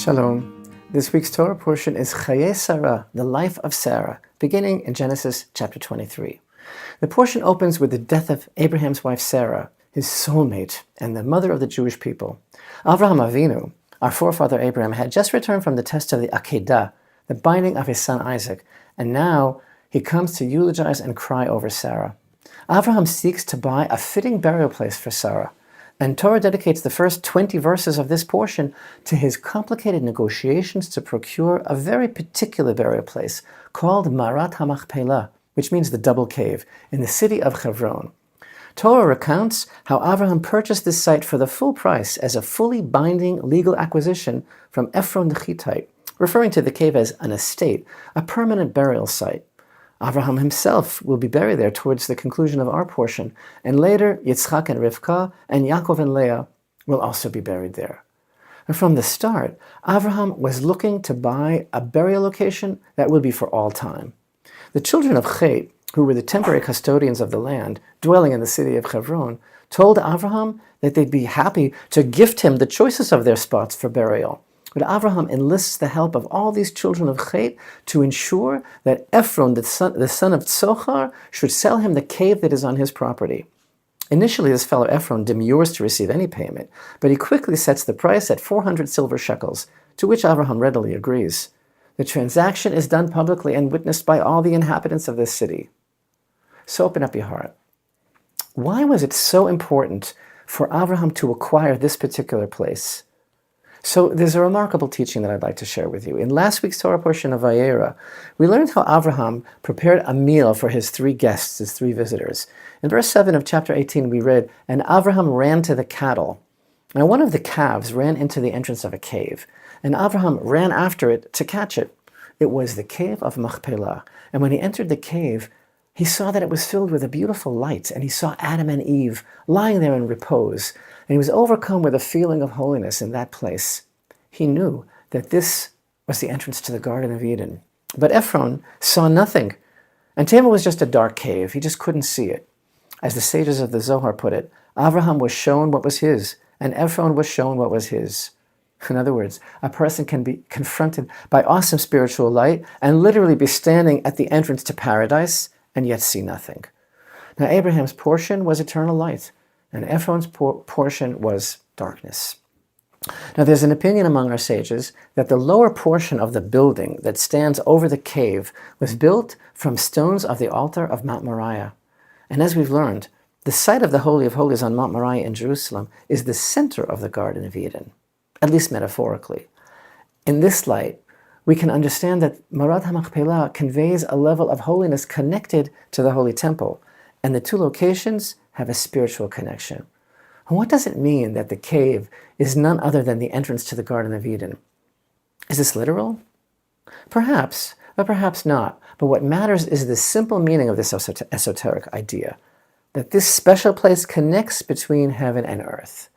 Shalom. This week's Torah portion is Chayei Sarah, the life of Sarah, beginning in Genesis chapter 23. The portion opens with the death of Abraham's wife Sarah, his soulmate and the mother of the Jewish people. Avraham Avinu, our forefather Abraham, had just returned from the test of the Akedah, the binding of his son Isaac, and now he comes to eulogize and cry over Sarah. Avraham seeks to buy a fitting burial place for Sarah, and Torah dedicates the first 20 verses of this portion to his complicated negotiations to procure a very particular burial place called Marat HaMachpelah, which means the double cave, in the city of Hebron. Torah recounts how Avraham purchased this site for the full price as a fully binding legal acquisition from Ephron the Hittite, referring to the cave as an estate, a permanent burial site. Avraham himself will be buried there towards the conclusion of our portion, and later Yitzchak and Rivka and Yaakov and Leah will also be buried there. And from the start, Avraham was looking to buy a burial location that would be for all time. The children of Chet, who were the temporary custodians of the land, dwelling in the city of Hebron, told Avraham that they'd be happy to gift him the choices of their spots for burial. But Avraham enlists the help of all these children of Chet to ensure that Ephron, the son of Tzochar, should sell him the cave that is on his property. Initially, this fellow Ephron demurs to receive any payment, but he quickly sets the price at 400 silver shekels, to which Avraham readily agrees. The transaction is done publicly and witnessed by all the inhabitants of this city. So open up your heart. Why was it so important for Avraham to acquire this particular place? So there's a remarkable teaching that I'd like to share with you. In last week's Torah portion of Vayera, we learned how Avraham prepared a meal for his three guests, his three visitors. In verse 7 of chapter 18 we read, "And Avraham ran to the cattle. Now one of the calves ran into the entrance of a cave, and Avraham ran after it to catch it. It was the cave of Machpelah. And when he entered the cave, he saw that it was filled with a beautiful light, and he saw Adam and Eve lying there in repose. And he was overcome with a feeling of holiness in that place. He knew that this was the entrance to the Garden of Eden. But Ephron saw nothing, and to him it was just a dark cave. He just couldn't see it. As the sages of the Zohar put it, Avraham was shown what was his, and Ephron was shown what was his. In other words, a person can be confronted by awesome spiritual light and literally be standing at the entrance to paradise and yet see nothing. Now Abraham's portion was eternal light, and Ephron's portion was darkness. Now there's an opinion among our sages that the lower portion of the building that stands over the cave was built from stones of the altar of Mount Moriah. And as we've learned, the site of the Holy of Holies on Mount Moriah in Jerusalem is the center of the Garden of Eden, at least metaphorically. In this light, we can understand that Marat HaMachpelah conveys a level of holiness connected to the Holy Temple, and the two locations have a spiritual connection. And what does it mean that the cave is none other than the entrance to the Garden of Eden? Is this literal? Perhaps, but perhaps not. But what matters is the simple meaning of this esoteric idea, that this special place connects between heaven and earth.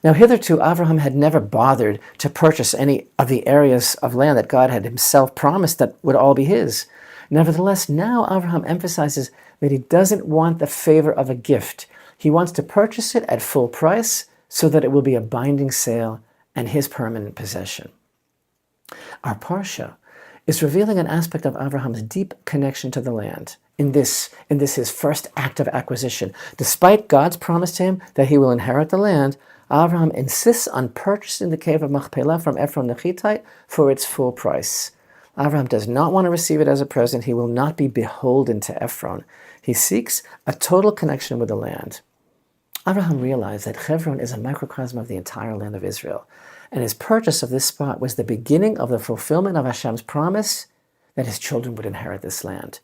Now, hitherto, Avraham had never bothered to purchase any of the areas of land that God had himself promised that would all be his. Nevertheless, now Avraham emphasizes that he doesn't want the favor of a gift. He wants to purchase it at full price so that it will be a binding sale and his permanent possession. Our Parsha is revealing an aspect of Avraham's deep connection to the land in this his first act of acquisition. Despite God's promise to him that he will inherit the land, Avraham insists on purchasing the cave of Machpelah from Ephron the Hittite for its full price. Avraham does not want to receive it as a present. He will not be beholden to Ephron. He seeks a total connection with the land. Avraham realized that Hebron is a microcosm of the entire land of Israel, and his purchase of this spot was the beginning of the fulfillment of Hashem's promise that his children would inherit this land.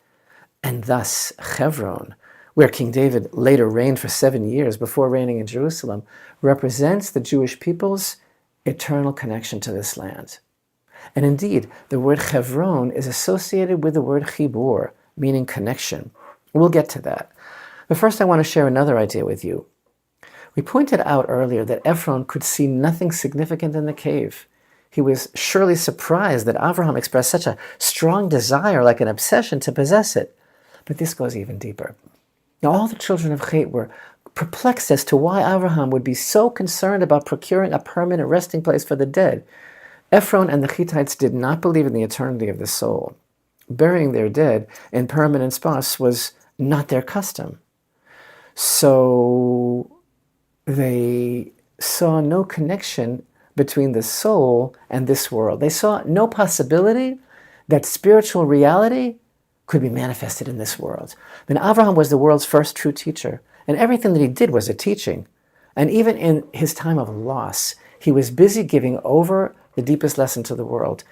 And thus, Hebron, where King David later reigned for 7 years before reigning in Jerusalem, represents the Jewish people's eternal connection to this land. And indeed, the word Hebron is associated with the word chibur, meaning connection. We'll get to that. But first I want to share another idea with you. We pointed out earlier that Ephron could see nothing significant in the cave. He was surely surprised that Avraham expressed such a strong desire, like an obsession, to possess it. But this goes even deeper. Now all the children of Chet were perplexed as to why Avraham would be so concerned about procuring a permanent resting place for the dead. Ephron and the Hittites did not believe in the eternity of the soul. Burying their dead in permanent spots was not their custom. So they saw no connection between the soul and this world. They saw no possibility that spiritual reality could be manifested in this world. I mean, Abraham was the world's first true teacher, and everything that he did was a teaching. And even in his time of loss, he was busy giving over the deepest lesson to the world.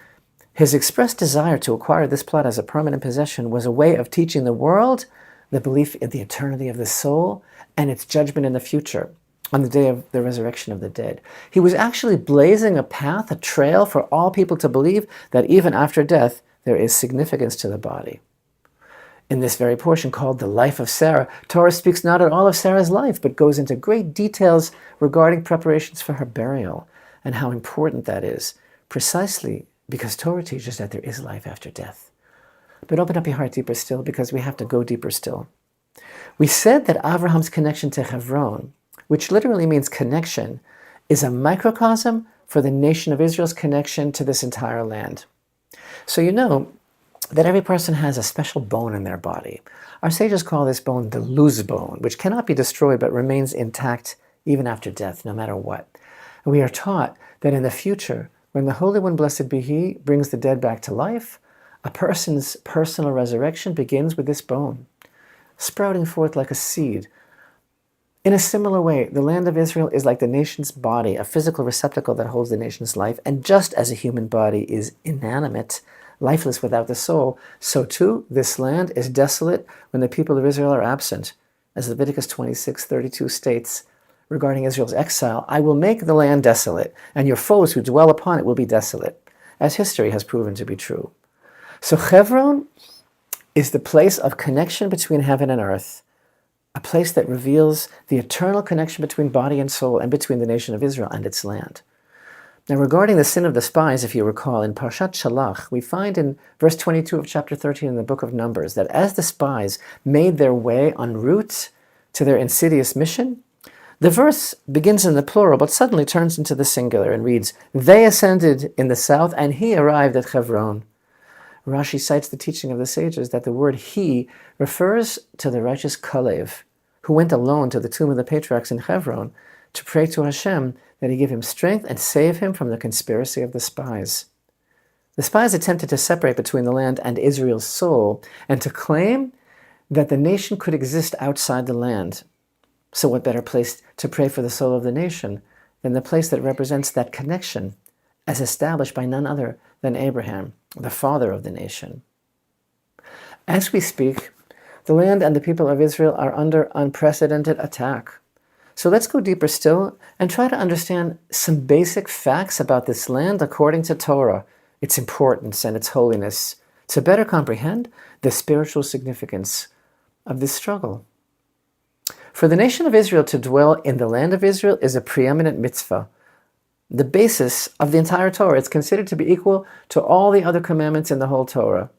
His expressed desire to acquire this plot as a permanent possession was a way of teaching the world the belief in the eternity of the soul and its judgment in the future on the day of the resurrection of the dead. He was actually blazing a path, a trail for all people to believe that even after death, there is significance to the body. In this very portion called the life of Sarah, Torah speaks not at all of Sarah's life, but goes into great details regarding preparations for her burial and how important that is, precisely because Torah teaches that there is life after death. But open up your heart deeper still, because we have to go deeper still. We said that Abraham's connection to Hebron, which literally means connection, is a microcosm for the nation of Israel's connection to this entire land. So you know that every person has a special bone in their body. Our sages call this bone the loose bone, which cannot be destroyed but remains intact even after death, no matter what. And we are taught that in the future, when the Holy One, blessed be He, brings the dead back to life, a person's personal resurrection begins with this bone, sprouting forth like a seed. In a similar way, the land of Israel is like the nation's body, a physical receptacle that holds the nation's life. And just as a human body is inanimate, lifeless without the soul, so too this land is desolate when the people of Israel are absent. As Leviticus 26:32 states regarding Israel's exile, I will make the land desolate, and your foes who dwell upon it will be desolate, as history has proven to be true. So Hebron is the place of connection between heaven and earth, a place that reveals the eternal connection between body and soul and between the nation of Israel and its land. Now, regarding the sin of the spies, if you recall, in Parashat Shalach, we find in verse 22 of chapter 13 in the book of Numbers that as the spies made their way en route to their insidious mission, the verse begins in the plural but suddenly turns into the singular and reads, they ascended in the south and he arrived at Hebron. Rashi cites the teaching of the sages that the word he refers to the righteous Kalev, who went alone to the tomb of the Patriarchs in Hebron to pray to Hashem that he give him strength and save him from the conspiracy of the spies. The spies attempted to separate between the land and Israel's soul and to claim that the nation could exist outside the land. So what better place to pray for the soul of the nation than the place that represents that connection as established by none other than Abraham, the father of the nation. As we speak, the land and the people of Israel are under unprecedented attack. So let's go deeper still and try to understand some basic facts about this land according to Torah, its importance and its holiness, to better comprehend the spiritual significance of this struggle. For the nation of Israel to dwell in the land of Israel is a preeminent mitzvah, the basis of the entire Torah. It's considered to be equal to all the other commandments in the whole Torah.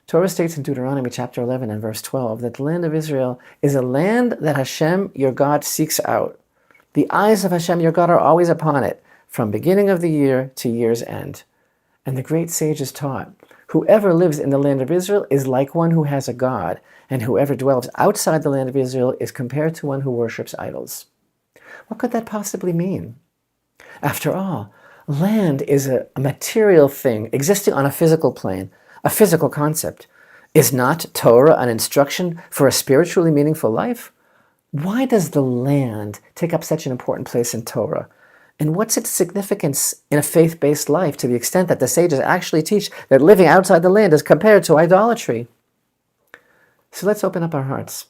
Torah states in Deuteronomy chapter 11 and verse 12 that the land of Israel is a land that Hashem, your God, seeks out. The eyes of Hashem, your God, are always upon it, from beginning of the year to year's end. And the great sages taught, whoever lives in the land of Israel is like one who has a God, and whoever dwells outside the land of Israel is compared to one who worships idols. What could that possibly mean? After all, land is a material thing existing on a physical plane, a physical concept. Is not Torah an instruction for a spiritually meaningful life? Why does the land take up such an important place in Torah? And what's its significance in a faith-based life to the extent that the sages actually teach that living outside the land is compared to idolatry? So let's open up our hearts.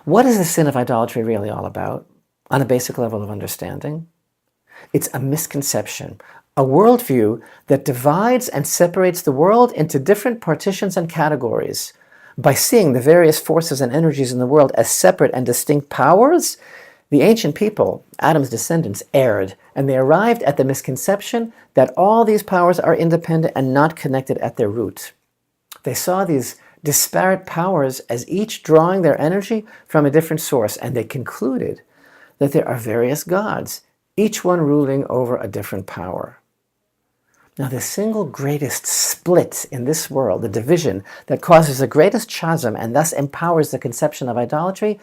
What is the sin of idolatry really all about on a basic level of understanding? It's a misconception, a worldview that divides and separates the world into different partitions and categories. By seeing the various forces and energies in the world as separate and distinct powers, the ancient people, Adam's descendants, erred, and they arrived at the misconception that all these powers are independent and not connected at their root. They saw these disparate powers as each drawing their energy from a different source, and they concluded that there are various gods, each one ruling over a different power. Now, the single greatest split in this world, the division that causes the greatest chasm and thus empowers the conception of idolatry,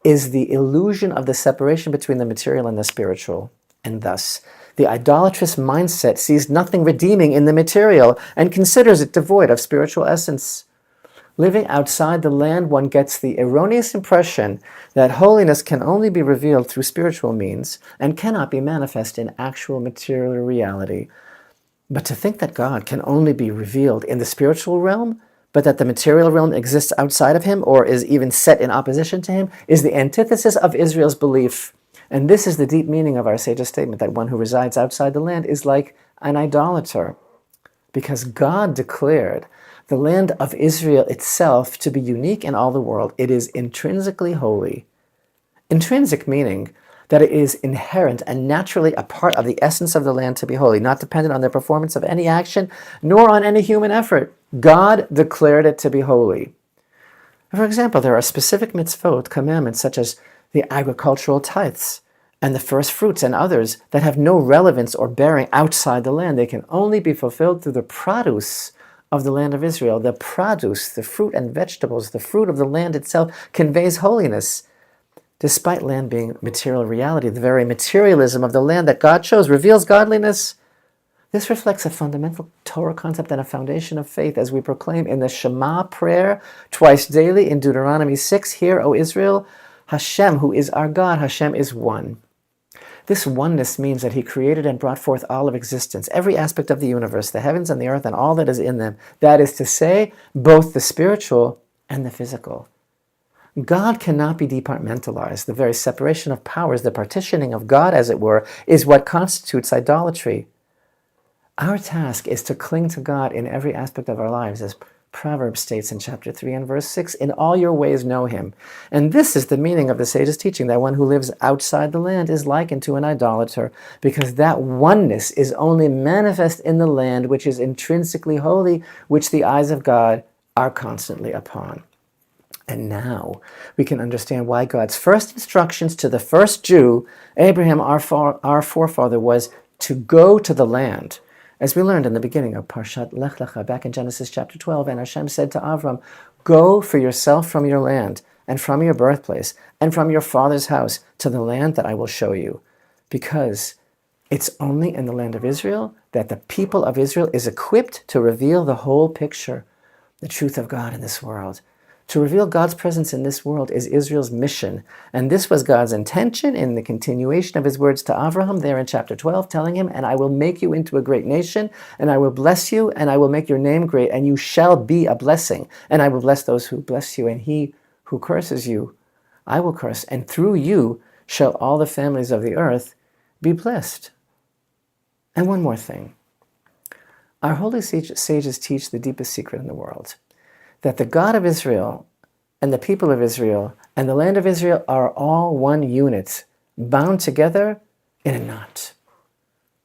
is the illusion of the separation between the material and the spiritual. And thus, the idolatrous mindset sees nothing redeeming in the material and considers it devoid of spiritual essence. Living outside the land, one gets the erroneous impression that holiness can only be revealed through spiritual means and cannot be manifest in actual material reality. But to think that God can only be revealed in the spiritual realm, but that the material realm exists outside of him or is even set in opposition to him, is the antithesis of Israel's belief. And this is the deep meaning of our sage's statement that one who resides outside the land is like an idolater. Because God declared the land of Israel itself to be unique in all the world. It is intrinsically holy. Intrinsic meaning that it is inherent and naturally a part of the essence of the land to be holy, not dependent on the performance of any action, nor on any human effort. God declared it to be holy. For example, there are specific mitzvot, commandments, such as the agricultural tithes and the first fruits and others that have no relevance or bearing outside the land. They can only be fulfilled through the produce of the land of Israel. The produce, the fruit and vegetables, the fruit of the land itself conveys holiness. Despite land being material reality, the very materialism of the land that God chose reveals godliness. This reflects a fundamental Torah concept and a foundation of faith as we proclaim in the Shema prayer twice daily in Deuteronomy 6, "Hear, O Israel, Hashem, who is our God, Hashem is one." This oneness means that he created and brought forth all of existence, every aspect of the universe, the heavens and the earth and all that is in them. That is to say, both the spiritual and the physical. God cannot be departmentalized. The very separation of powers, the partitioning of God, as it were, is what constitutes idolatry. Our task is to cling to God in every aspect of our lives, as Proverbs states in chapter 3 and verse 6, "In all your ways know him." And this is the meaning of the sage's teaching, that one who lives outside the land is likened to an idolater, because that oneness is only manifest in the land which is intrinsically holy, which the eyes of God are constantly upon. And now we can understand why God's first instructions to the first Jew, Abraham, our forefather, was to go to the land. As we learned in the beginning of Parashat Lech Lecha, back in Genesis chapter 12, and Hashem said to Avram, "Go for yourself from your land, and from your birthplace, and from your father's house, to the land that I will show you." Because it's only in the land of Israel that the people of Israel is equipped to reveal the whole picture, the truth of God in this world. To reveal God's presence in this world is Israel's mission. And this was God's intention in the continuation of his words to Abraham there in chapter 12, telling him, "And I will make you into a great nation, and I will bless you, and I will make your name great, and you shall be a blessing. And I will bless those who bless you, and he who curses you, I will curse. And through you shall all the families of the earth be blessed." And one more thing. Our holy sages teach the deepest secret in the world, that the God of Israel and the people of Israel and the land of Israel are all one unit, bound together in a knot.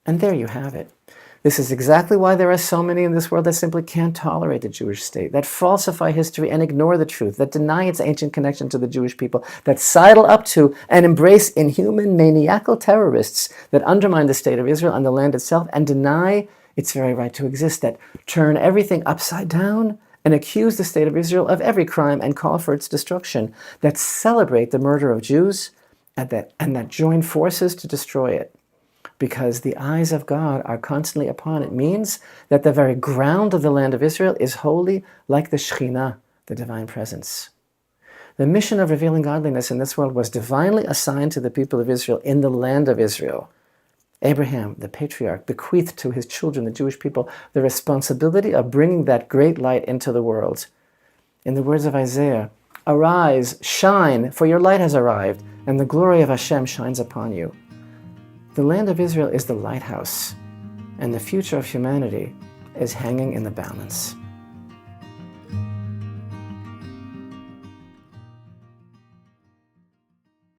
And there you have it. This is exactly why there are so many in this world that simply can't tolerate the Jewish state, that falsify history and ignore the truth, that deny its ancient connection to the Jewish people, that sidle up to and embrace inhuman, maniacal terrorists that undermine the state of Israel and the land itself and deny its very right to exist, that turn everything upside down and accuse the state of Israel of every crime and call for its destruction, that celebrate the murder of Jews and that join forces to destroy it. Because the eyes of God are constantly upon it means that the very ground of the land of Israel is holy, like the Shekhinah, the divine presence. The mission of revealing godliness in this world was divinely assigned to the people of Israel in the land of Israel. Abraham, the patriarch, bequeathed to his children, the Jewish people, the responsibility of bringing that great light into the world. In the words of Isaiah, "Arise, shine, for your light has arrived, and the glory of Hashem shines upon you." The land of Israel is the lighthouse, and the future of humanity is hanging in the balance.